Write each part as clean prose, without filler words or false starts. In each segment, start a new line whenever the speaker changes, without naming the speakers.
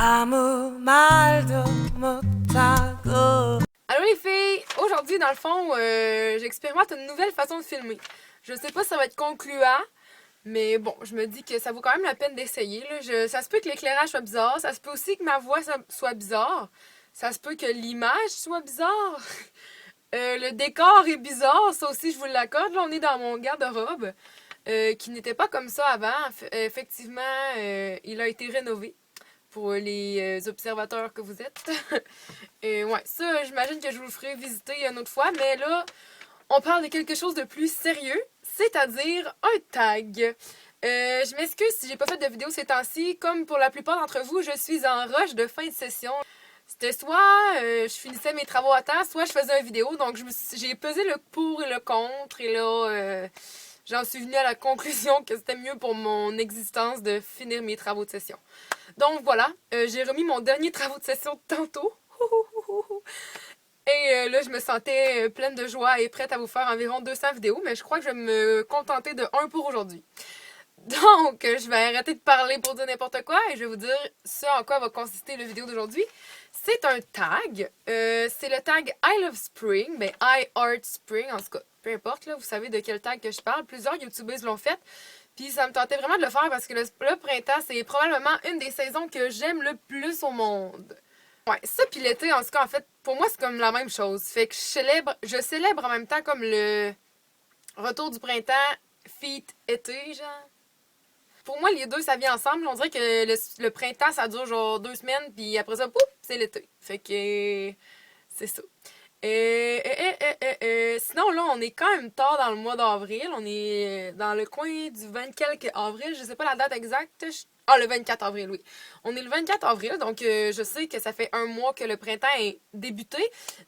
아무 말도 못하고.
Allô les filles! Aujourd'hui, dans le fond, j'expérimente une nouvelle façon de filmer. Je sais pas si ça va être concluant, mais bon, je me dis que ça vaut quand même la peine d'essayer. Ça se peut que l'éclairage soit bizarre, ça se peut aussi que ma voix soit bizarre, ça se peut que l'image soit bizarre. Le décor est bizarre, ça aussi je vous l'accorde. Là, on est dans mon garde-robe, qui n'était pas comme ça avant. Effectivement, il a été rénové pour les observateurs que vous êtes. Ouais, ça, j'imagine que je vous le ferai visiter une autre fois, mais là, on parle de quelque chose de plus sérieux, c'est-à-dire un tag. Je m'excuse si j'ai pas fait de vidéo ces temps-ci. Comme pour la plupart d'entre vous, je suis en rush de fin de session. C'était soit je finissais mes travaux à temps, soit je faisais une vidéo. Donc j'ai pesé le pour et le contre. Et là, j'en suis venue à la conclusion que c'était mieux pour mon existence de finir mes travaux de session. Donc voilà, j'ai remis mon dernier travaux de session tantôt. Et là, je me sentais pleine de joie et prête à vous faire environ 200 vidéos, mais je crois que je vais me contenter de 1 pour aujourd'hui. Donc, je vais arrêter de parler pour dire n'importe quoi et je vais vous dire ce en quoi va consister la vidéo d'aujourd'hui. C'est un tag. C'est le tag I Love Spring, ben I Art Spring, en tout cas, peu importe, là, vous savez de quel tag que je parle. Plusieurs youtubeuses l'ont fait. Puis ça me tentait vraiment de le faire parce que le printemps, c'est probablement une des saisons que j'aime le plus au monde. Ouais, ça puis l'été, en tout cas, en fait, pour moi, c'est comme la même chose. Fait que je célèbre en même temps comme le retour du printemps, feat été, genre. Pour moi, les deux, ça vient ensemble. On dirait que le printemps, ça dure genre 2 semaines, puis après ça, pouf, c'est l'été. Fait que c'est ça. Sinon, là, on est quand même tard dans le mois d'avril. On est dans le coin du 20 quelque avril. Je sais pas la date exacte. Ah, le 24 avril, oui. On est le 24 avril, donc je sais que ça fait 1 mois que le printemps est débuté.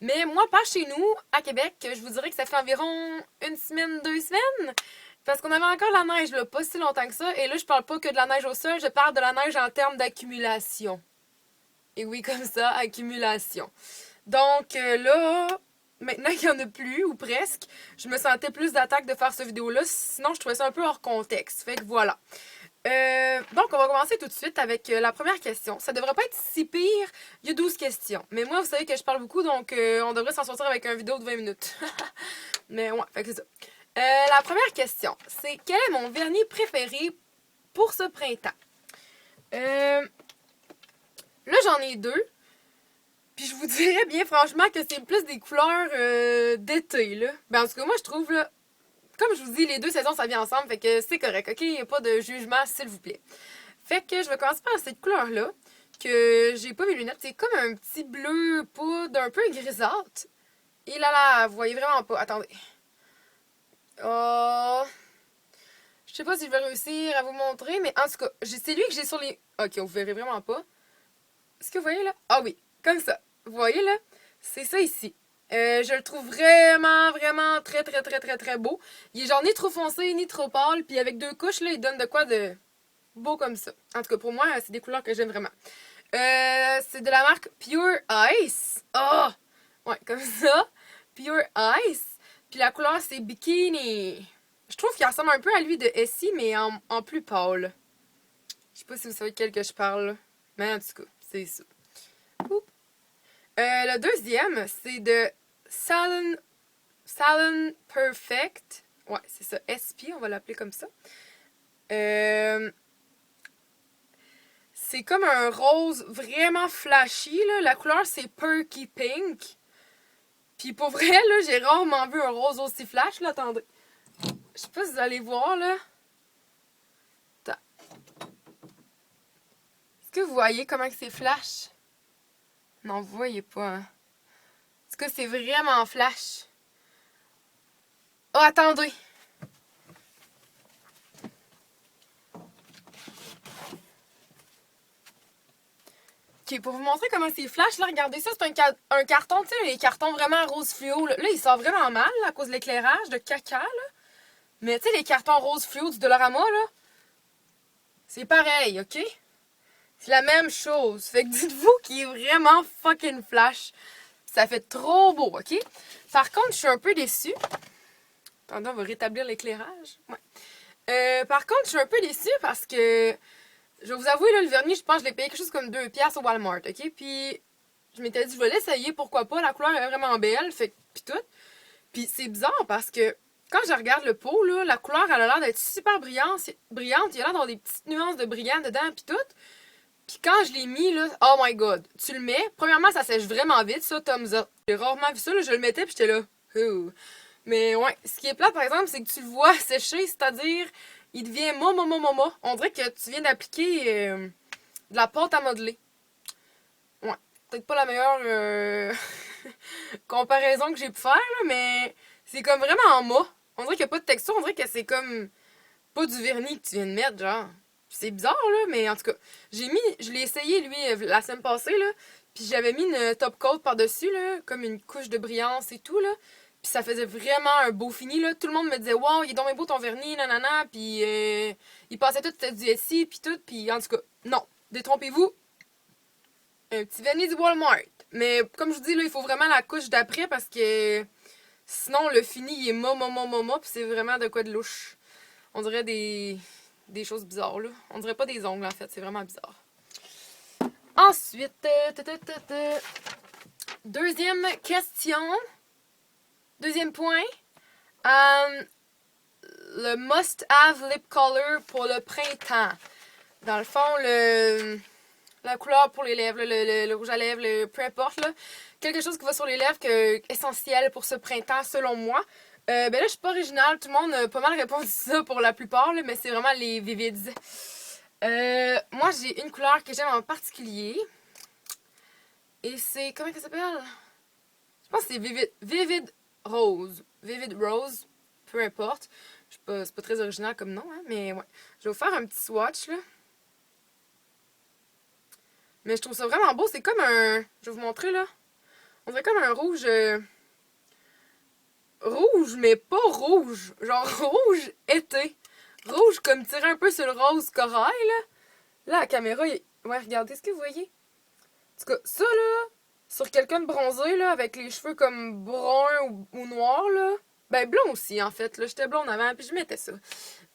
Mais moi, pas chez nous, à Québec, je vous dirais que ça fait environ 1 semaine, 2 semaines. Parce qu'on avait encore la neige, là, pas si longtemps que ça. Et là, je parle pas que de la neige au sol, je parle de la neige en termes d'accumulation. Et oui, comme ça, accumulation. Donc là, maintenant qu'il n'y en a plus, ou presque, je me sentais plus d'attaque de faire cette vidéo-là. Sinon, je trouvais ça un peu hors contexte. Fait que voilà. Donc, on va commencer tout de suite avec la première question. Ça devrait pas être si pire. Il y a 12 questions. Mais moi, vous savez que je parle beaucoup, donc on devrait s'en sortir avec une vidéo de 20 minutes. Mais ouais, fait que c'est ça. La première question, c'est quel est mon vernis préféré pour ce printemps? Là, j'en ai 2. Puis je vous dirais bien franchement que c'est plus des couleurs d'été, là. Ben, en tout cas, moi, je trouve, là, comme je vous dis, les 2 saisons, ça vient ensemble, fait que c'est correct, ok? Il n'y a pas de jugement, s'il vous plaît. Fait que je vais commencer par cette couleur-là, que j'ai pas mes lunettes. C'est comme un petit bleu poudre, un peu grisâtre. Et là, vous voyez vraiment pas. Attendez. Oh... Je sais pas si je vais réussir à vous montrer, mais en tout cas, c'est lui que j'ai sur les... Ok, vous verrez vraiment pas. Est-ce que vous voyez là? Ah oui, comme ça. Vous voyez là? C'est ça ici. Je le trouve vraiment très beau. Il est genre ni trop foncé, ni trop pâle. Puis avec 2 couches, là, il donne de quoi de beau comme ça. En tout cas, pour moi, c'est des couleurs que j'aime vraiment. C'est de la marque Pure Ice. Oh! Ouais, comme ça. Pure Ice. Puis la couleur, c'est Bikini. Je trouve qu'il ressemble un peu à lui de Essie, mais en plus pâle. Je sais pas si vous savez de quel que je parle. Mais en tout cas, c'est ça. Oups. Le deuxième, c'est de Salon Perfect. Ouais, c'est ça. SP, on va l'appeler comme ça. C'est comme un rose vraiment flashy, là. La couleur, c'est Perky Pink. Puis pour vrai, là, j'ai rarement vu un rose aussi flash, là. Attendez. Je sais pas si vous allez voir, là. Attends. Est-ce que vous voyez comment c'est flash? Non, vous voyez pas, hein. En tout cas, c'est vraiment flash. Oh, attendez. Ok, pour vous montrer comment c'est flash, là, regardez ça, c'est un carton, tu sais, les cartons vraiment rose fluo. Là, il sort vraiment mal, là, à cause de l'éclairage, de caca, là. Mais tu sais, les cartons rose fluo du Dollarama, là, c'est pareil, ok? C'est la même chose. Fait que dites-vous qu'il est vraiment fucking flash. Ça fait trop beau, ok? Par contre, je suis un peu déçue. Attendez, on va rétablir l'éclairage. Ouais. Par contre, je suis un peu déçue parce que je vais vous avouer, là, le vernis, je pense que je l'ai payé quelque chose comme 2$ au Walmart, ok? Puis je m'étais dit, je vais l'essayer, pourquoi pas, la couleur est vraiment belle, fait que, pis tout. Puis c'est bizarre parce que quand je regarde le pot, là, la couleur, elle a l'air d'être super brillante, il y a l'air d'avoir des petites nuances de brillant dedans, pis tout. Puis quand je l'ai mis, là, oh my god, tu le mets, premièrement, ça sèche vraiment vite, ça, thumbs up. J'ai rarement vu ça, là, je le mettais, puis j'étais là, ouh. Mais ouais, ce qui est plate, par exemple, c'est que tu le vois sécher, c'est-à-dire, il devient moma. On dirait que tu viens d'appliquer de la pâte à modeler. Ouais, peut-être pas la meilleure comparaison que j'ai pu faire, là, mais c'est comme vraiment en mât. On dirait qu'il n'y a pas de texture, on dirait que c'est comme pas du vernis que tu viens de mettre, genre. C'est bizarre, là, mais en tout cas, je l'ai essayé, lui, la semaine passée, là, puis j'avais mis une top coat par-dessus, là, comme une couche de brillance et tout, là, puis ça faisait vraiment un beau fini, là. Tout le monde me disait, wow, il est donc bien beau ton vernis, nanana, puis il passait tout, c'était du SI, puis tout, puis en tout cas, non, détrompez-vous, un petit vernis du Walmart. Mais comme je vous dis, là, il faut vraiment la couche d'après parce que sinon, le fini, il est puis c'est vraiment de quoi de louche. On dirait des choses bizarres, là. On dirait pas des ongles, en fait. C'est vraiment bizarre. Ensuite, deuxième question. Deuxième point. Le must-have lip color pour le printemps. Dans le fond, la couleur pour les lèvres, le rouge à lèvres, peu importe, là. Quelque chose qui va sur les lèvres, essentiel pour ce printemps, selon moi. Ben là, je suis pas originale. Tout le monde a pas mal répondu ça pour la plupart, là, mais c'est vraiment les Vivids. Moi, j'ai une couleur que j'aime en particulier. Et c'est... Comment ça s'appelle? Je pense que c'est Vivid Rose. Vivid Rose. Peu importe. C'est pas très original comme nom, hein, mais ouais. Je vais vous faire un petit swatch, là. Mais je trouve ça vraiment beau. C'est comme un... Je vais vous montrer, là. On dirait comme un rouge... Rouge, mais pas rouge. Genre rouge été. Rouge comme tiré un peu sur le rose corail, là. Là, la caméra, ouais, regardez ce que vous voyez. En tout cas, ça, là, sur quelqu'un de bronzé, là, avec les cheveux comme bruns ou noirs, là. Ben, blond aussi, en fait, là. J'étais blonde avant, puis je mettais ça.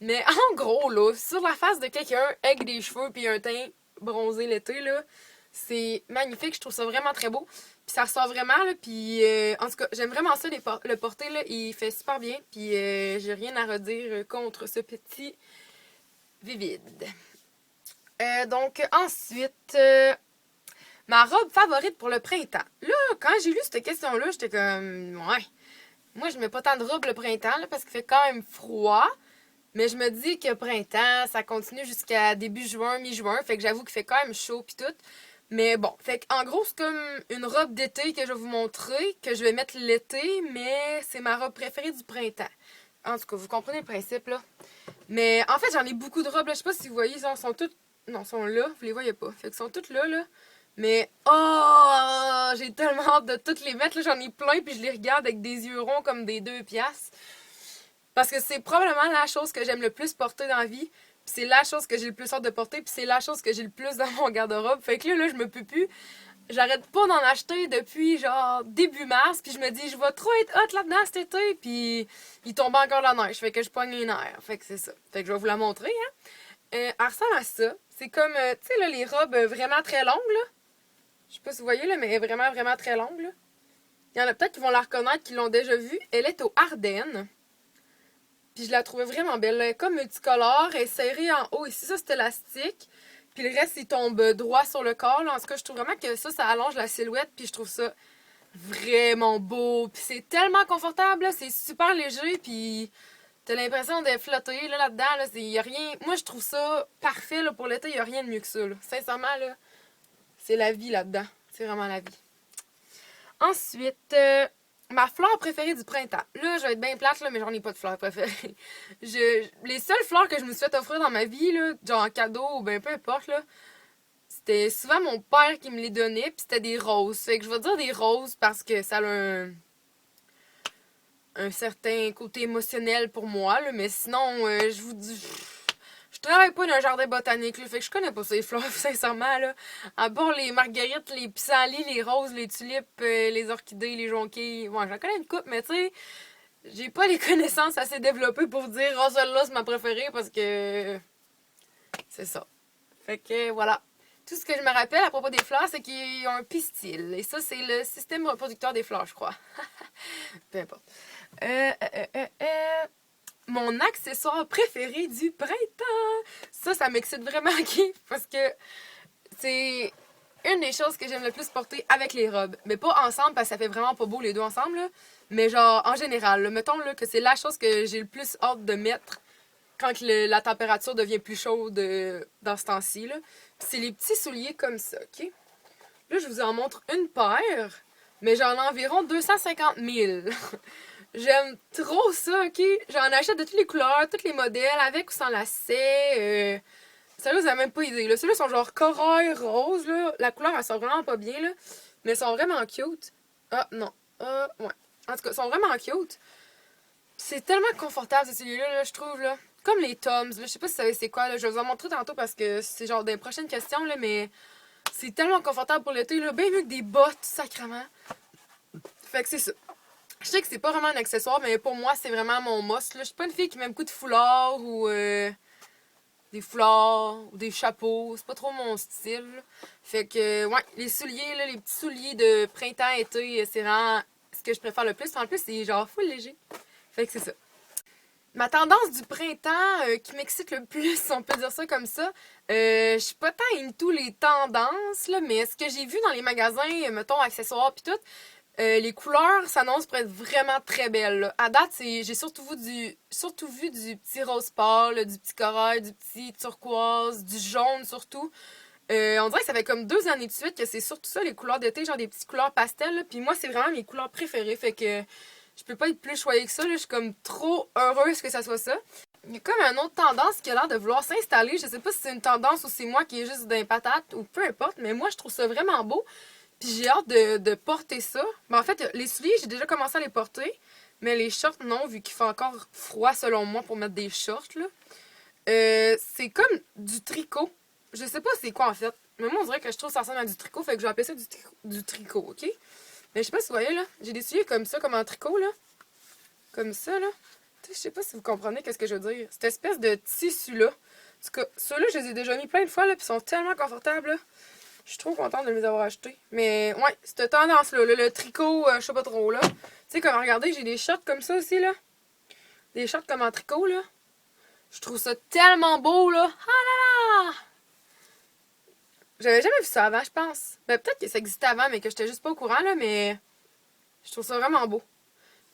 Mais en gros, là, sur la face de quelqu'un avec des cheveux puis un teint bronzé l'été, là, c'est magnifique. Je trouve ça vraiment très beau. Puis ça ressort vraiment, là. Puis, en tout cas, j'aime vraiment ça, le porter, là. Il fait super bien. Puis, j'ai rien à redire contre ce petit Vivide. Donc, ensuite, ma robe favorite pour le printemps. Là, quand j'ai lu cette question-là, j'étais comme, ouais. Moi, je mets pas tant de robe le printemps, là, parce qu'il fait quand même froid. Mais je me dis que printemps, ça continue jusqu'à début juin, mi-juin. Fait que j'avoue qu'il fait quand même chaud pis tout. Mais bon, fait en gros, c'est comme une robe d'été que je vais vous montrer, que je vais mettre l'été, mais c'est ma robe préférée du printemps. En tout cas, vous comprenez le principe, là. Mais en fait, j'en ai beaucoup de robes, là. Je sais pas si vous voyez, ils sont toutes... Non, sont là, vous les voyez pas. Fait qu'ils sont toutes là, là. Mais, oh, j'ai tellement hâte de toutes les mettre, là. J'en ai plein, puis je les regarde avec des yeux ronds comme des 2$. Parce que c'est probablement la chose que j'aime le plus porter dans la vie. Puis c'est la chose que j'ai le plus hâte de porter. Puis c'est la chose que j'ai le plus dans mon garde-robe. Fait que là, je me peux plus. J'arrête pas d'en acheter depuis genre début mars. Puis je me dis, je vais trop être hot là-dedans cet été. Puis il tombe encore la neige. Fait que je pogne les nerfs. Fait que c'est ça. Fait que je vais vous la montrer. Hein. Elle ressemble à ça. C'est comme, tu sais, là, les robes vraiment très longues. Là. Je sais pas si vous voyez, là, mais elle est vraiment, vraiment très longue. Là. Il y en a peut-être qui vont la reconnaître, qui l'ont déjà vue. Elle est aux Ardennes. Puis je la trouvais vraiment belle. Elle est comme multicolore. Elle est serrée en haut. Ici, ça, c'est élastique. Puis le reste, il tombe droit sur le corps. Là. En tout cas, je trouve vraiment que ça allonge la silhouette. Puis je trouve ça vraiment beau. Puis c'est tellement confortable. Là. C'est super léger. Puis t'as l'impression de flotter là-dedans. Là, y a rien... Moi, je trouve ça parfait là, pour l'été. Il n'y a rien de mieux que ça. Là. Sincèrement, là, c'est la vie là-dedans. C'est vraiment la vie. Ensuite... ma fleur préférée du printemps. Là, je vais être bien plate, là, mais j'en ai pas de fleur préférée. Les seules fleurs que je me suis fait offrir dans ma vie, là, genre en cadeau ou ben peu importe, là, c'était souvent mon père qui me les donnait, puis c'était des roses. Fait que je vais dire des roses parce que ça a un certain côté émotionnel pour moi, là, mais sinon, je vous dis... Je travaille pas dans un jardin botanique, là, fait que je connais pas ces fleurs, sincèrement, là. À part les marguerites, les pissenlits, les roses, les tulipes, les orchidées, les jonquilles. Bon, j'en connais une coupe, mais tu sais, j'ai pas les connaissances assez développées pour dire « Oh, celle-là, c'est ma préférée », parce que... c'est ça. Fait que voilà. Tout ce que je me rappelle à propos des fleurs, c'est qu'ils ont un pistil. Et ça, c'est le système reproducteur des fleurs, je crois. Peu importe. Mon accessoire préféré du printemps. Ça m'excite vraiment, ok? Parce que c'est une des choses que j'aime le plus porter avec les robes. Mais pas ensemble, parce que ça fait vraiment pas beau les deux ensemble, là. Mais genre, en général, là, mettons là, que c'est la chose que j'ai le plus hâte de mettre quand la température devient plus chaude dans ce temps-ci, là. C'est les petits souliers comme ça, ok? Là, je vous en montre une paire, mais j'en ai environ 250 000. J'aime trop ça, ok? J'en achète de toutes les couleurs, tous les modèles, avec ou sans lacets. Sérieux, vous avez même pas idée, là. Ceux-là sont genre corail rose, là. La couleur, elle sort vraiment pas bien, là. Mais elles sont vraiment cute. Ah, non. Ouais. En tout cas, elles sont vraiment cute. C'est tellement confortable, ces souliers-là, là, je trouve, là. Comme les Toms, là. Je sais pas si vous savez c'est quoi, là. Je vais vous en montrer tantôt parce que c'est genre des prochaines questions, là, mais c'est tellement confortable pour l'été, là. Bien mieux que des bottes, sacrément. Fait que c'est ça. Je sais que c'est pas vraiment un accessoire, mais pour moi, c'est vraiment mon must, là. Je suis pas une fille qui met beaucoup de foulards ou des foulards ou des chapeaux. C'est pas trop mon style. Fait que, ouais, les souliers, là, les petits souliers de printemps-été, c'est vraiment ce que je préfère le plus. En plus, c'est genre full léger. Fait que c'est ça. Ma tendance du printemps qui m'excite le plus, si on peut dire ça comme ça, je suis pas tant into les tendances, là, mais ce que j'ai vu dans les magasins, mettons accessoires pis tout, les couleurs s'annoncent pour être vraiment très belles, là. À date, j'ai surtout vu du petit rose pâle, du petit corail, du petit turquoise, du jaune surtout. On dirait que ça fait comme 2 années de suite que c'est surtout ça, les couleurs d'été, genre des petites couleurs pastel, là. Puis moi, c'est vraiment mes couleurs préférées, fait que je peux pas être plus choyée que ça, là. Je suis comme trop heureuse que ça soit ça. Il y a comme une autre tendance qui a l'air de vouloir s'installer. Je sais pas si c'est une tendance ou c'est moi qui est juste d'un patate ou peu importe, mais moi, je trouve ça vraiment beau. Puis j'ai hâte de porter ça. Mais en fait, les souliers, j'ai déjà commencé à les porter. Mais les shorts, non, vu qu'il fait encore froid selon moi pour mettre des shorts, là. C'est comme du tricot. Je sais pas c'est quoi en fait. Mais moi, on dirait que je trouve que ça ressemble à du tricot. Fait que je vais appeler ça du tricot, ok? Mais je sais pas si vous voyez, là. J'ai des souliers comme ça, comme en tricot, là. Comme ça, là. Je sais pas si vous comprenez qu'est-ce que je veux dire. Cette espèce de tissu-là. En tout cas, ceux-là, je les ai déjà mis plein de fois, là. Puis ils sont tellement confortables, là. Je suis trop contente de les avoir achetés. Mais ouais, cette tendance-là, le tricot, je sais pas trop, là. Tu sais, comme regardez, j'ai des shorts comme ça aussi, là. Des shorts comme en tricot, là. Je trouve ça tellement beau, là. Ah là là! J'avais jamais vu ça avant, je pense. Ben, peut-être que ça existait avant, mais que j'étais juste pas au courant, là, mais je trouve ça vraiment beau.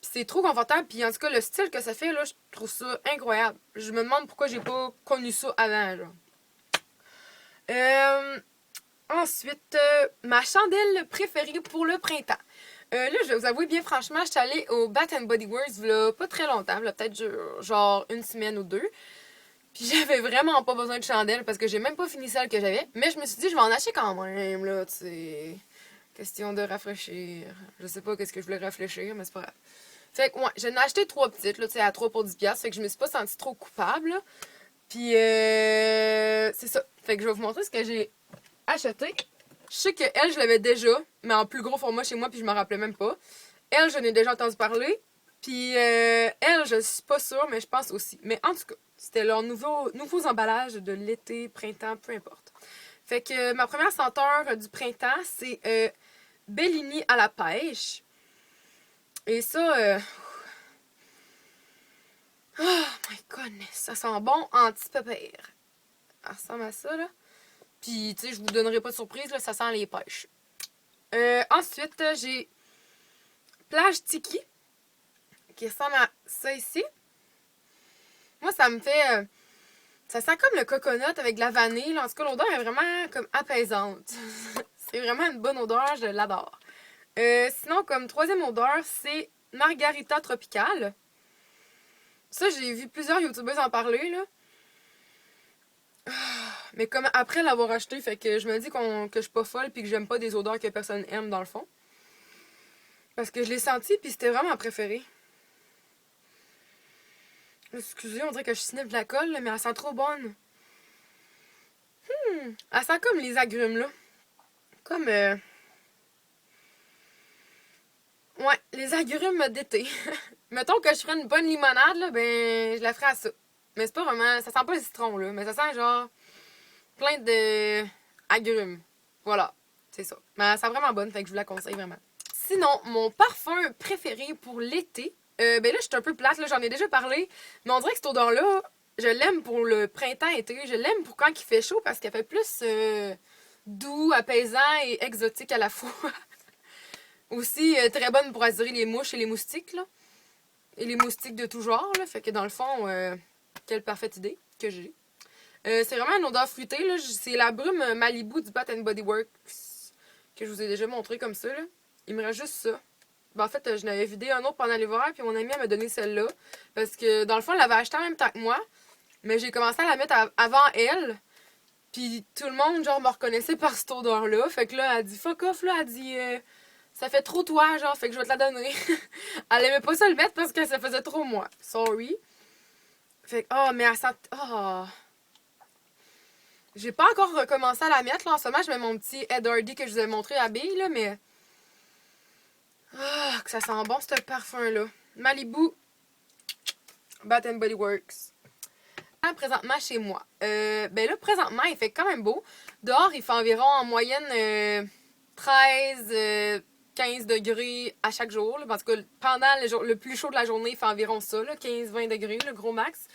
Puis c'est trop confortable, puis en tout cas, le style que ça fait, là, je trouve ça incroyable. Je me demande pourquoi j'ai pas connu ça avant, genre. Ensuite, ma chandelle préférée pour le printemps. Là, je vais vous avouer, bien franchement, je suis allée au Bath Body Works, là, pas très longtemps, là, peut-être genre une semaine ou deux. Puis j'avais vraiment pas besoin de chandelle parce que j'ai même pas fini celle que j'avais. Mais je me suis dit, je vais en acheter quand même, là, tu sais. Question de rafraîchir. Je sais pas qu'est-ce que je voulais rafraîchir, mais c'est pas grave. Fait que, ouais, j'en ai acheté 3 petites, là, tu sais, à 3 pour 10$. Fait que je me suis pas sentie trop coupable, là. Puis, c'est ça. Fait que je vais vous montrer ce que j'ai acheté. Je sais que elle, je l'avais déjà, mais en plus gros format chez moi, puis je m'en rappelais même pas. Elle, j'en ai déjà entendu parler. Puis, elle, je suis pas sûre, mais je pense aussi. Mais en tout cas, c'était leurs nouveaux emballages de l'été, printemps, peu importe. Fait que ma première senteur du printemps, c'est Bellini à la pêche. Et ça, oh my goodness, ça sent bon anti-pépère. Ça ressemble à ça, là. Puis, tu sais, je vous donnerai pas de surprise, là, ça sent les pêches. Ensuite, j'ai Plage Tiki, qui ressemble à ça ici. Moi, ça me fait... ça sent comme le coconut avec de la vanille. En tout cas, l'odeur est vraiment comme apaisante. C'est vraiment une bonne odeur, je l'adore. Sinon, comme troisième odeur, c'est Margarita Tropicale. Ça, j'ai vu plusieurs youtubeuses en parler, là. Mais comme après l'avoir acheté, fait que je me dis que je suis pas folle puis que j'aime pas des odeurs que personne aime dans le fond. Parce que je l'ai senti puis c'était vraiment ma préférée. Excusez, on dirait que je sniffe de la colle, là, mais elle sent trop bonne. Elle sent comme les agrumes, là. Comme, ouais, les agrumes d'été. Mettons que je ferais une bonne limonade, là, ben, je la ferais à ça. Mais c'est pas vraiment... Ça sent pas le citron, là, mais ça sent genre... plein de agrumes. Voilà, c'est ça. Mais elle sent vraiment bonne, fait que je vous la conseille vraiment. Sinon, mon parfum préféré pour l'été, ben là, je suis un peu plate, là, j'en ai déjà parlé, mais on dirait que cette odeur-là, je l'aime pour le printemps-été. Je l'aime pour quand il fait chaud parce qu'elle fait plus doux, apaisant et exotique à la fois. Aussi, très bonne pour attirer les mouches et les moustiques, là. Et les moustiques de tout genre, là. Fait que dans le fond, quelle parfaite idée que j'ai. C'est vraiment une odeur fruitée, là. C'est la brume Malibu du Bath Body Works que je vous ai déjà montré comme ça, là. Il me reste juste ça. Ben, en fait, je n'avais vidé un autre pendant l'hiver, puis mon amie m'a donné celle-là. Parce que, dans le fond, elle l'avait acheté en même temps que moi. Mais j'ai commencé à la mettre avant elle. Puis tout le monde, genre, me reconnaissait par cette odeur-là. Fait que là, elle dit fuck off, là. Elle dit ça fait trop toi, genre, fait que je vais te la donner. Elle aimait pas ça le mettre parce que ça faisait trop moi. Sorry. Fait que, oh, mais elle sent. Oh. J'ai pas encore recommencé à la mettre, là. En ce moment, je mets mon petit Ed Hardy que je vous ai montré à Bille, là, mais. Ah, que ça sent bon, ce parfum-là. Malibu Bath Body Works. Présentement chez moi. Ben là, présentement, il fait quand même beau. Dehors, il fait environ en moyenne 13, 15 degrés à chaque jour. Là. Parce que pendant le plus chaud de la journée, il fait environ ça, 15-20 degrés, le gros max.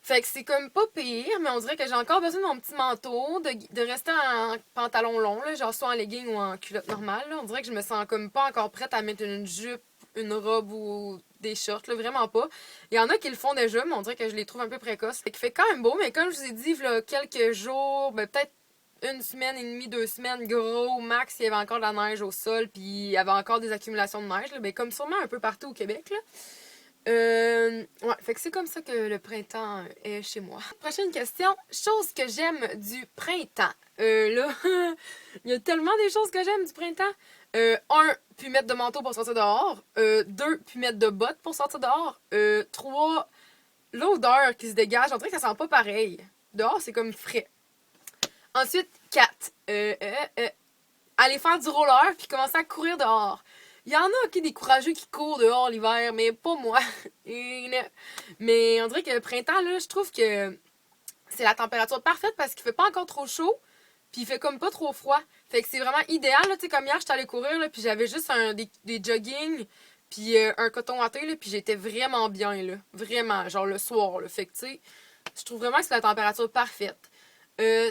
Fait que c'est comme pas pire, mais on dirait que j'ai encore besoin de mon petit manteau, de rester en pantalon long, là, genre soit en legging ou en culotte normale. Là. On dirait que je me sens comme pas encore prête à mettre une jupe, une robe ou des shorts, là, vraiment pas. Il y en a qui le font déjà, mais on dirait que je les trouve un peu précoces. Fait qu'il fait quand même beau, mais comme je vous ai dit, là, quelques jours, ben peut-être une semaine et demie, 2 semaines, gros max, il y avait encore de la neige au sol, puis il y avait encore des accumulations de neige, là, ben, comme sûrement un peu partout au Québec, là. Ouais, fait que c'est comme ça que le printemps est chez moi. Prochaine question, chose que j'aime du printemps. Là, il y a tellement des choses que j'aime du printemps. 1, puis mettre de manteau pour sortir dehors. 2, puis mettre de bottes pour sortir dehors. 3, l'odeur qui se dégage. On dirait que ça sent pas pareil. Dehors, c'est comme frais. Ensuite, 4, aller faire du roller puis commencer à courir dehors. Il y en a des courageux qui courent dehors l'hiver, mais pas moi. Mais on dirait que le printemps, là, je trouve que c'est la température parfaite parce qu'il fait pas encore trop chaud, puis il fait comme pas trop froid. Fait que c'est vraiment idéal, là, tu sais, comme hier, j'étais allée courir, là, puis j'avais juste des jogging, puis un coton watté, là, puis j'étais vraiment bien, là. Vraiment, genre le soir, là. Fait que, tu sais, je trouve vraiment que c'est la température parfaite.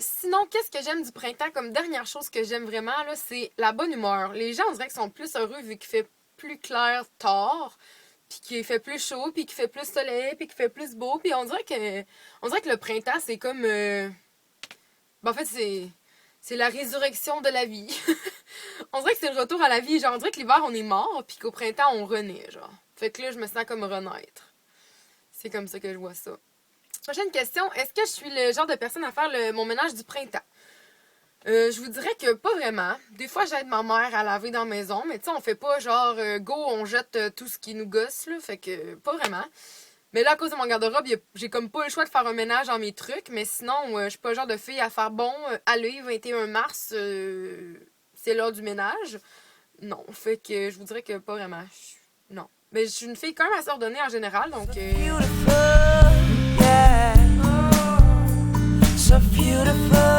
Sinon, qu'est-ce que j'aime du printemps comme dernière chose que j'aime vraiment, là, c'est la bonne humeur. Les gens, on dirait qu'ils sont plus heureux vu qu'il fait plus clair tard, puis qu'il fait plus chaud, puis qu'il fait plus soleil, puis qu'il fait plus beau, puis on dirait que le printemps, c'est comme... Ben, en fait, c'est la résurrection de la vie. On dirait que c'est le retour à la vie. Genre, on dirait que l'hiver, on est mort, puis qu'au printemps, on renaît, genre. Fait que là, je me sens comme renaître. C'est comme ça que je vois ça. Prochaine question, est-ce que je suis le genre de personne à faire mon ménage du printemps? Je vous dirais que pas vraiment. Des fois, j'aide ma mère à laver dans la maison, mais tu sais, on fait pas genre go, on jette tout ce qui nous gosse, là, fait que pas vraiment. Mais là, à cause de mon garde-robe, j'ai comme pas le choix de faire un ménage dans mes trucs, mais sinon, je suis pas le genre de fille à faire bon, allez, 21 mars, c'est l'heure du ménage. Non, fait que je vous dirais que pas vraiment. Non. Mais je suis une fille quand même assez ordonnée en général, donc...
Beautiful, yeah. So beautiful.